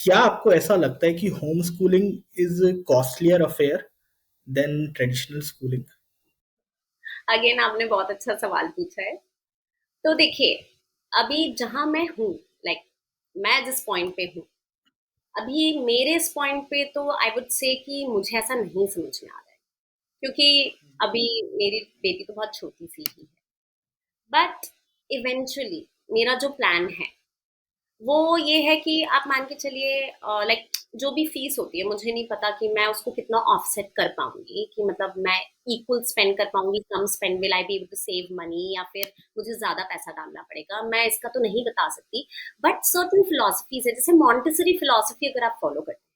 क्या आपको ऐसा लगता है कि home schooling is costlier affair than traditional schooling? Again आपने बहुत अच्छा सवाल पूछा है। तो देखिए, अभी जहां मैं हूँ, लाइक मैं जिस पॉइंट पे हूँ अभी, मेरे इस पॉइंट पे तो आई वुड से कि मुझे ऐसा नहीं समझ में आ रहा है, क्योंकि अभी मेरी बेटी तो बहुत छोटी सी ही है। बट इवेंचुअली मेरा जो प्लान है वो ये है कि आप मान के चलिए, लाइक जो भी फीस होती है, मुझे नहीं पता कि मैं उसको कितना ऑफसेट कर पाऊंगी, कि मतलब मैं इक्वल स्पेंड कर पाऊंगी, कम spend, will I be able to save money, या फिर मुझे ज्यादा पैसा डालना पड़ेगा, मैं इसका तो नहीं बता सकती। बट सर्टन फिलोसफीज है, जैसे मॉन्टेसरी फिलोसफी अगर आप फॉलो करते हैं,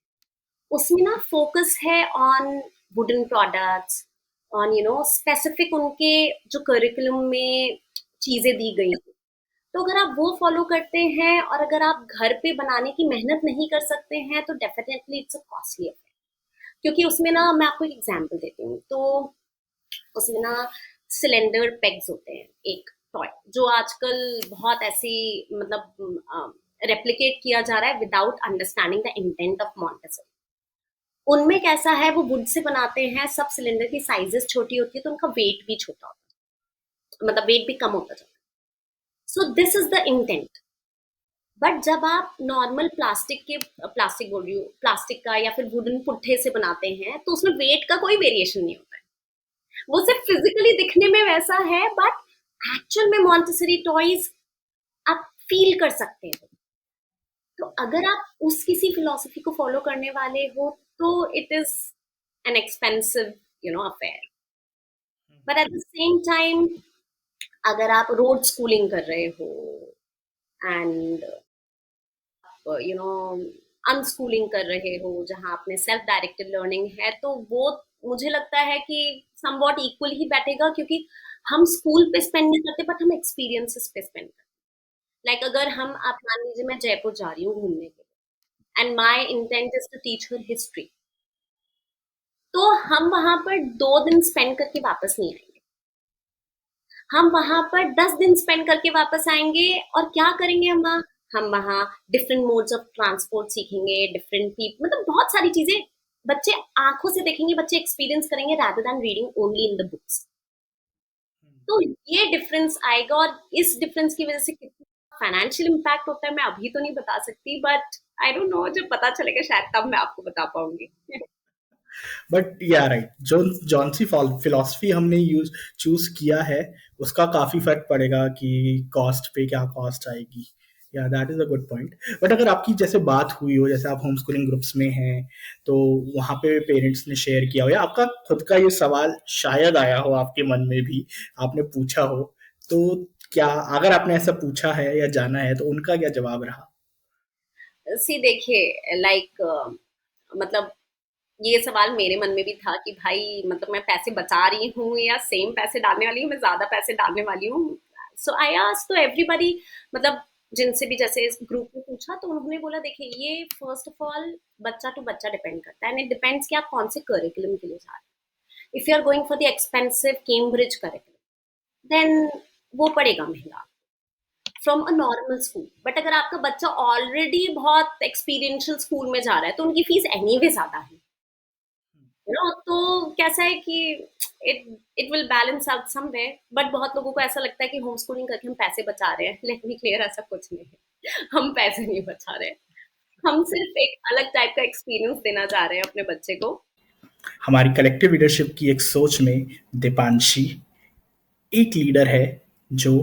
उसमें ना फोकस है on wooden products, on specific उनके जो करिकुलम में चीजें दी गई हैं। तो अगर आप वो फॉलो करते हैं और अगर आप घर पे बनाने की मेहनत नहीं कर सकते हैं, तो definitely it's a costly affair. क्योंकि उसमें ना, मैं आपको एक एग्जांपल देती हूँ। तो उसमें ना सिलेंडर पेग्स होते हैं, एक टॉय जो आजकल बहुत ऐसी, मतलब रेप्लिकेट किया जा रहा है without understanding the intent of Montessori. उनमें कैसा है, वो वुड से बनाते हैं, सब सिलेंडर की साइजेस छोटी होती है, तो उनका वेट भी छोटा होता है, मतलब वेट भी कम होता जाता है। So this is the intent. But जब आप नॉर्मल प्लास्टिक बोल रही हूँ, प्लास्टिक का या फिर वुडन पुट्ठे से बनाते हैं, तो उसमें वेट का कोई वेरिएशन नहीं होता है। वो सिर्फ फिजिकली दिखने में वैसा है, बट एक्चुअल में मॉन्टेसरी टॉयज आप फील कर सकते हो। तो अगर आप उस किसी फिलोसफी को फॉलो करने वाले हो, तो it is an expensive affair. But at the same time, अगर आप रोड स्कूलिंग कर रहे हो एंड यू नो अनस्कूलिंग कर रहे हो, जहाँ आपने सेल्फ डायरेक्टेड लर्निंग है, तो वो मुझे लगता है कि समवॉट इक्वल ही बैठेगा, क्योंकि हम स्कूल पे स्पेंड नहीं करते, बट हम एक्सपीरियंसेस पे स्पेंड करते हैं। लाइक अगर हम, आप मान लीजिए मैं जयपुर जा रही हूँ घूमने के लिए, and my intent is to teach her history, तो हम वहां पर 2 दिन स्पेंड करके वापस नहीं आएंगे। हम वहां पर 10 दिन स्पेंड करके वापस आएंगे। और क्या करेंगे हम वहाँ डिफरेंट मोड्स ऑफ ट्रांसपोर्ट सीखेंगे, डिफरेंट पीपल, मतलब बहुत सारी चीजें बच्चे आंखों से देखेंगे, बच्चे एक्सपीरियंस करेंगे, rather than reading only in the books. तो ये डिफरेंस आएगा, और इस डिफरेंस की वजह से कितना फाइनेंशियल इम्पैक्ट होता है, मैं अभी तो नहीं बता सकती, बट आई डोंट नो, जब पता चलेगा शायद तब मैं आपको बता पाऊंगी। बट या राइट, जो जौन सी फिलॉसफी हमने यूज चूज किया है उसका काफी फर्क पड़ेगा कि कॉस्ट पे क्या कॉस्ट आएगी। या that is a good point. But अगर आपकी जैसे बात हुई हो, जैसे आप होम स्कूलिंग ग्रुप्स में हैं, तो वहाँ पे पेरेंट्स ने शेयर किया हो या आपका खुद का ये सवाल शायद आया हो आपके मन में भी, आपने पूछा हो, तो क्या अगर आपने ऐसा पूछा है या जाना है तो उनका क्या जवाब रहा? सी देखिए, लाइक मतलब ये सवाल मेरे मन में भी था कि भाई, मतलब मैं पैसे बचा रही हूँ या सेम पैसे डालने वाली हूँ, मैं ज्यादा पैसे डालने वाली हूँ। सो आई आस्क्ड तो एवरीबॉडी, मतलब जिनसे भी जैसे इस ग्रुप में पूछा, तो उन्होंने बोला देखिए, ये फर्स्ट ऑफ ऑल बच्चा टू बच्चा डिपेंड करता है, एंड इट डिपेंड्स कि आप कौन से करिकुलम के लिए जा रहे हैं। If you are going for the expensive Cambridge curriculum, then वो पड़ेगा महंगा from a normal school. But अगर आपका बच्चा ऑलरेडी बहुत एक्सपीरियंशियल स्कूल में जा रहा है, तो उनकी फीस एनीवे ज्यादा है। तो कैसा है कि it it will balance out somewhere. But बहुत लोगों को ऐसा लगता है कि होम स्कूलिंग करके हम पैसे बचा रहे हैं। लेट मी क्लियर, ऐसा कुछ नहीं है। हम पैसे नहीं बचा रहे हैं, हम सिर्फ एक अलग टाइप का एक्सपीरियंस देना चाह रहे हैं अपने बच्चे को। हमारी कलेक्टिव लीडरशिप की एक सोच में दीपांशी एक लीडर है जो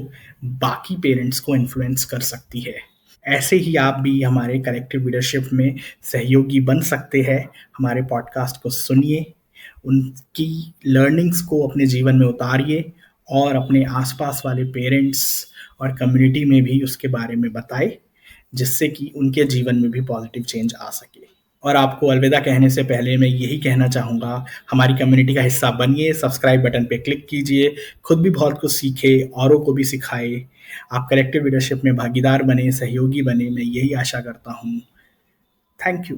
बाकी पेरेंट्स को इन्फ्लुएंस कर सकती है। ऐसे ही आप भी हमारे कलेक्टिव लीडरशिप में सहयोगी बन सकते हैं। हमारे पॉडकास्ट को सुनिए, उनकी लर्निंग्स को अपने जीवन में उतारिए और अपने आसपास वाले पेरेंट्स और कम्युनिटी में भी उसके बारे में बताएं, जिससे कि उनके जीवन में भी पॉजिटिव चेंज आ सके। और आपको अलविदा कहने से पहले मैं यही कहना चाहूँगा, हमारी कम्युनिटी का हिस्सा बनिए, सब्सक्राइब बटन पे क्लिक कीजिए, खुद भी बहुत कुछ सीखे, औरों को भी सिखाए। आप कलेक्टिव लीडरशिप में भागीदार बने, सहयोगी बने, मैं यही आशा करता हूँ। Thank you.